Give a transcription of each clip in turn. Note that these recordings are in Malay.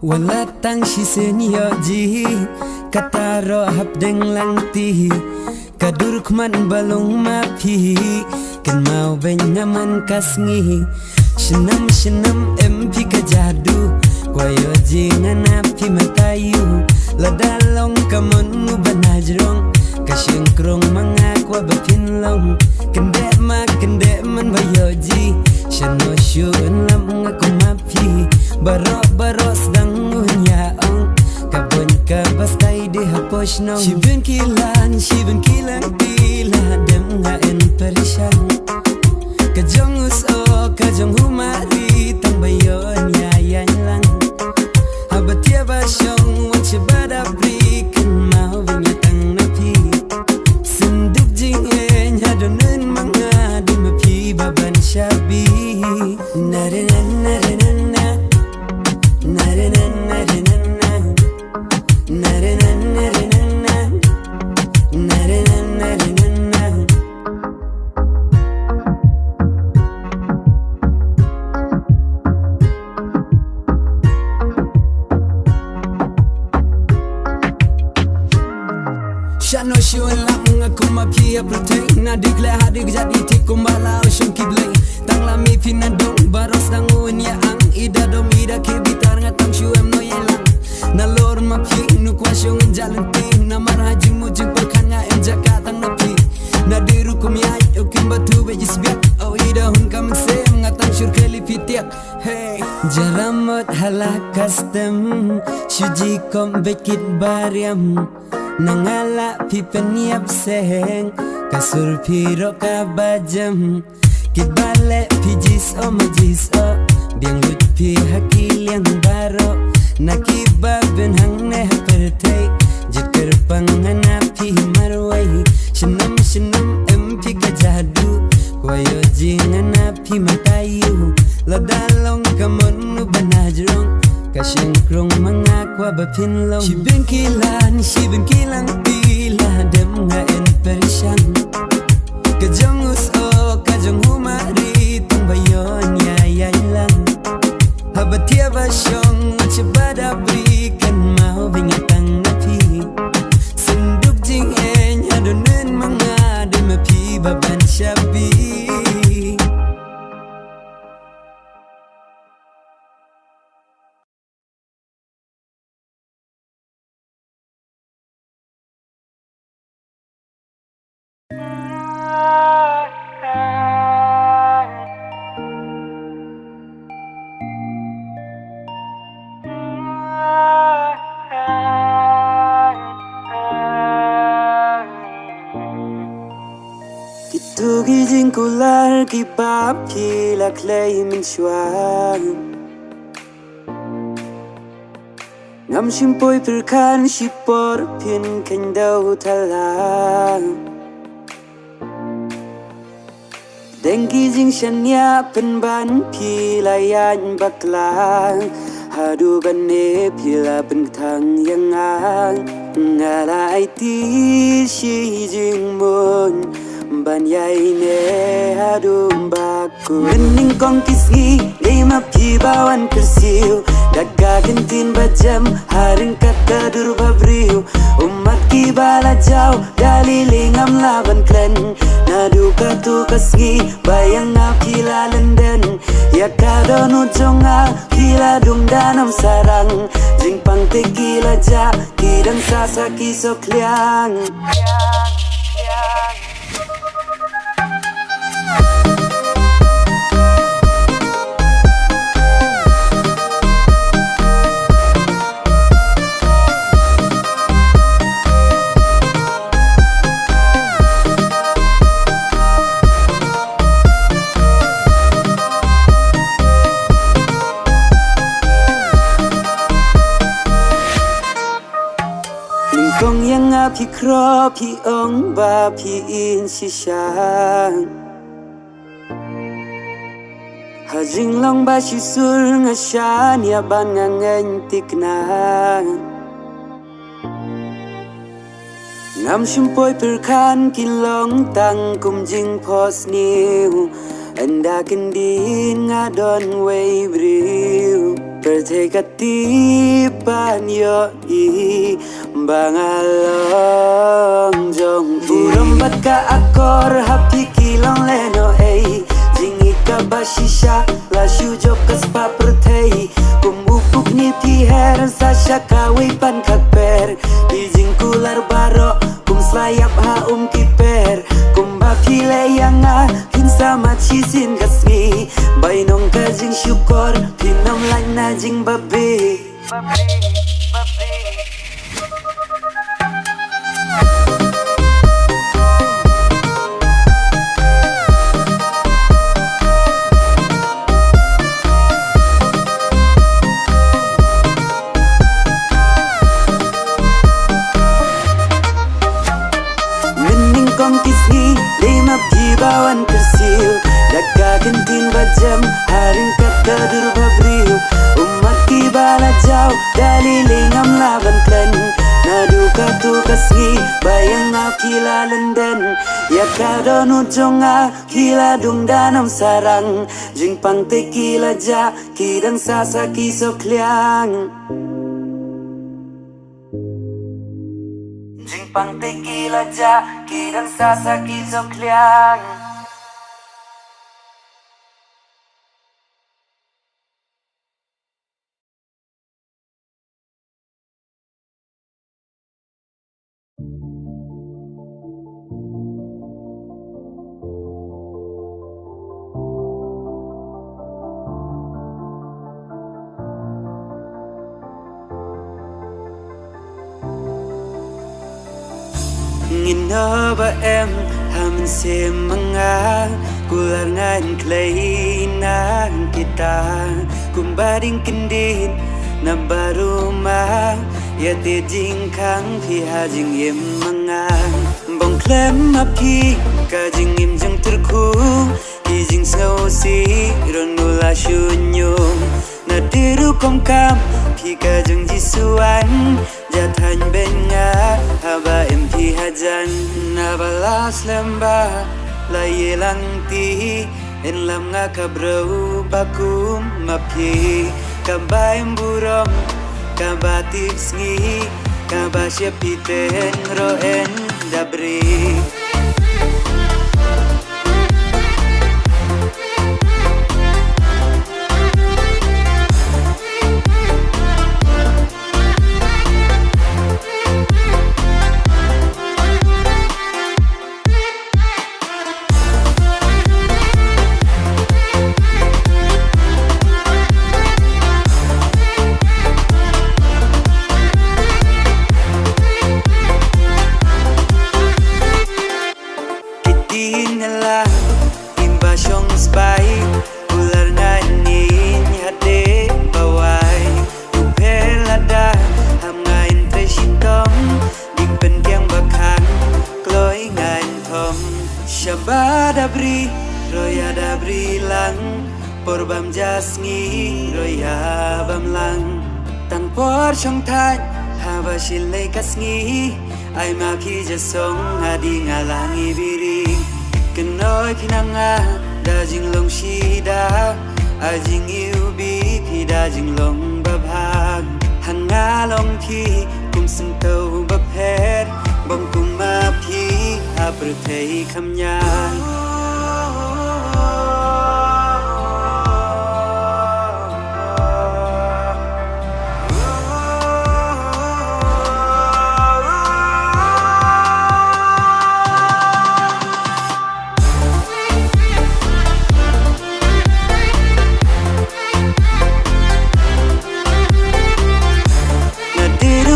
Walatang si senyoji kataro hap deng lang ti kaduruk man balong mapi kan mau benyaman kasngi senam empi kajadu kwayo jingan api matayu ladalong kamon banajrong kasyengkrong mangakwa bapinlong kendek man bayoji shano syun lam ngaku mapi barok sedang ngunyaong kabon kabastai di hapos nong Shibin kilan tila dem nga en perishan kajong uso kajong humari tang bayon yayan lang habatia basyong wan shibada brikan mau binyatang napi senduk jingen hadonun mga di mapi baban syabi narana Shano shun lang aku mapia protein na digle hadig jadi tikum bala oshun kiblay tang lami pinadong baros dang unya ang ida dom ida kibitar ngatang shuem no yelang na lor mapi nu kwasyong jalan ti na marhaji mujing perkan nga em jakatang napi na diru kumyay okim batu bejis biak o ida hun kam sem ngatang syur keli pitiak hey jaramot halak custom shuji kom bekit bariam nangala pipeniap seheng kasur piro kabajam kibale pijis o majis o biang lut pi hakil yang baro nakibaben hang ne pertai jeker pangana pi marwai senam empi kajadu kwayo jingan api matayu ladalong kamon banajrong kasyengkrong mangakwa bapinlong Shibin kilan tila dem nga en perishan kajong uso kajong humari tong bayon yayan lang habatia basyong cebada berikan mau bingatang napi senduk jingen hadonun mga di mapi baban syabi Tu gijing kular ki bab ki la clay min shuang ngam shimpoi perkan shipor pin kendau talang deng gijing shanya penban pi layan baklang hadu bane pila bentang yang ang ngalai ti shi jing mon banyai ne hadum baku Rening kong kisgi lima pibawan kersiu daga gentin bajam haring kata dur babriu umat kibala jauh dali lingam laban klen nadu katu kasgi bayang na pila lenden ya kadonu jonga pila dum danam sarang jingpang tequila ja kidang sasaki sokliang Kong yang api kro pi ong ba pi in sishang hajing long ba shisur ngashan ya ban ngangen tikna ngam shumpoi perkan kilong tang kum jing pos niu anda kendin ngadon way briu Bertekatipan yoi Bangalong jong Burung ka akor hapi kilong leno ei Jingi ka bashisha la shujok kaspa pertei Kumupuk ni piher sasha kawi pan kakper Ijing kular baro kum slayap ha kiper Kumba pile yanga pinsa machisin gasmi Bainong ka jing syukor pinam lain na jing babi Kong kisni lima pibawan persiu Daga gentin bajam haring kata durbabriu Umat kibala jauh dari lingam laban klen Nadu katu kasni bayang kila lenden Ya kadon ujonga kila dung danam sarang Jing pang tekila ja kidang sasa kiso kliang Pang tequila ja kidang sasa kiso kliang Ngino ba em hamin semanga Kular ngan klay na kita Kumbading kendin na baruma Yate jing kang piha jing yem manga Bong klem api ka jing im jang terku Ki jing snow si ronula shunyung Na diru kong kam pi ka jang jisuan Jatan benga haba empi hajan Nabalas lembah laye langti En lam nga kabrau bakum mapi Kabayang burong kabatip sngi Kabasya piten roen dabri Dabri roya dabri lang Porbam jasngi roya bam lang Tang por chong thai haba shilai kasngi Ai ma ki jasong adi ngalangi biri Kenoi pinanga da jing long shida Ajing iubi pi da jing long babhag Hanga long pi kum sentau bapher Bong kum ma pi apertei kamnyang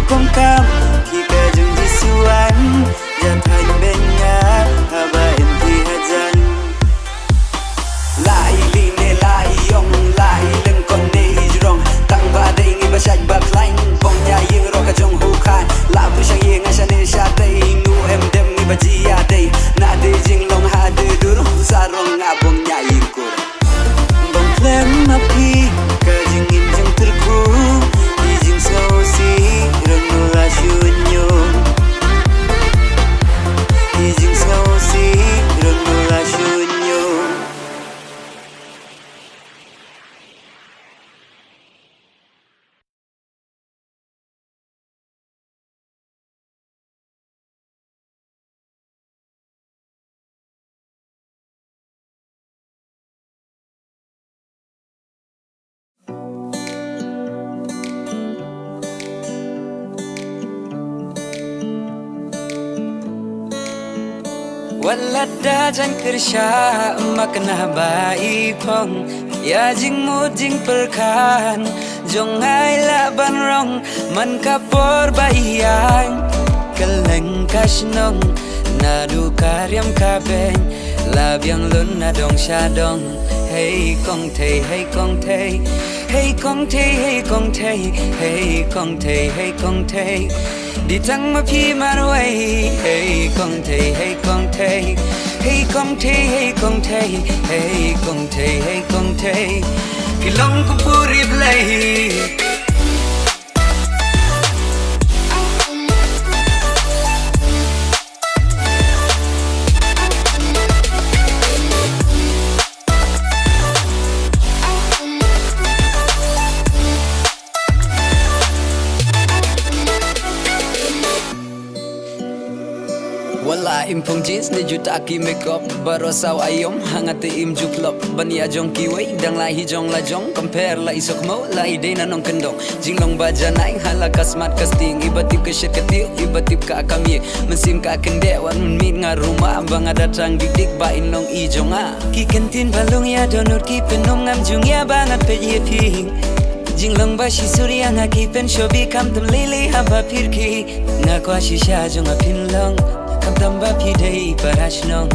Kong kam kita jeng jisuan Jatan benga haba empi haja Walada jan kersha makna bai pong ya jing mu jing perkan jong ai la ban rong man kapor bai yang keleng kasnong nadu karyam kabeng labyang lun na dong sha dong hey kong te hey kong te hey kong te hey kong te hey kong te hey kong te đi thăng mà phi mà nuôi hey kong te hey kong te hey kong te hey kong te hey kong te hey kong te phi long cũng puri play Wala impong jeans ni juta ki makeup barosaw ayom hangate im juklop bania jong kiway dang lahi jong la jong compare la isok mo la ide na nong kendong jinglong bajanay halakas mat casting ibatip ka shit katil ibatip ka kami mesim ka kende wan mit nga rumah bang ada tang dik ba inong ijonga ki kentin balung ya donut ki penom ngam jung ya bangat pe ye pi jinglong ba shi surya nga ki pen shobi kam tam lili haba pirki nga kwa shisha jong a pinlong kam tamba pi dei parashnong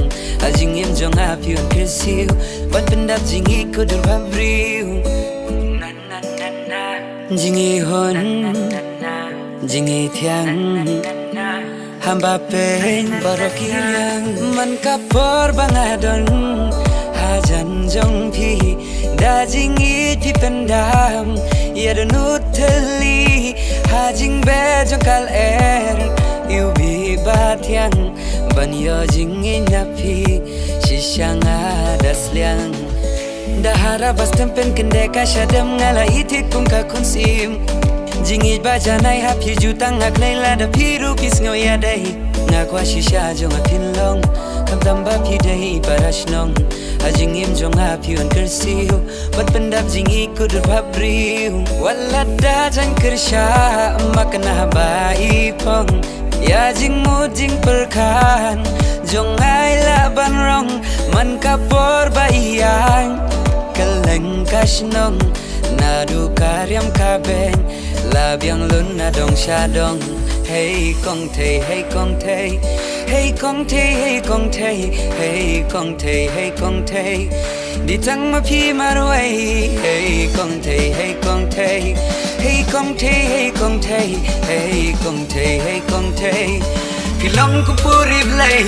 ajing em jong a pi on kirsiu bat pendap jingi kudur babriu na na na na jingi hon jingi thiang hamba pen barokiliang man kapor bangadon hajan jong pi da jingi pi pendam ya donut teli hajing be jong kal yêu bi ba thiang ban yo jingi nyapi shishanga dasliang dahara bas tempen kende ka shadam ngala itik kum ka kunsim jingi ba janai hapi jutang ngak leila da piru pis ngoya dai ngakwa shisha jong apin long kam tamba pi dai parashnong ajing im jong api on kersiu bat pendap jingi kudur babriu walada jan kersha makna bai pong ya jing mu jing perkan jong ai la ban rong man kapor bai yang keleng kasnong nadu karyam kabeng labyang lun na dong sha dong hey kong te hey kong te hey kong te hey kong te hey kong te hey kong te đi thăng mà phi mà nuôi hey kong te hey kong te hey kong te hey kong te hey kong te hey kong te phi long cũng puri play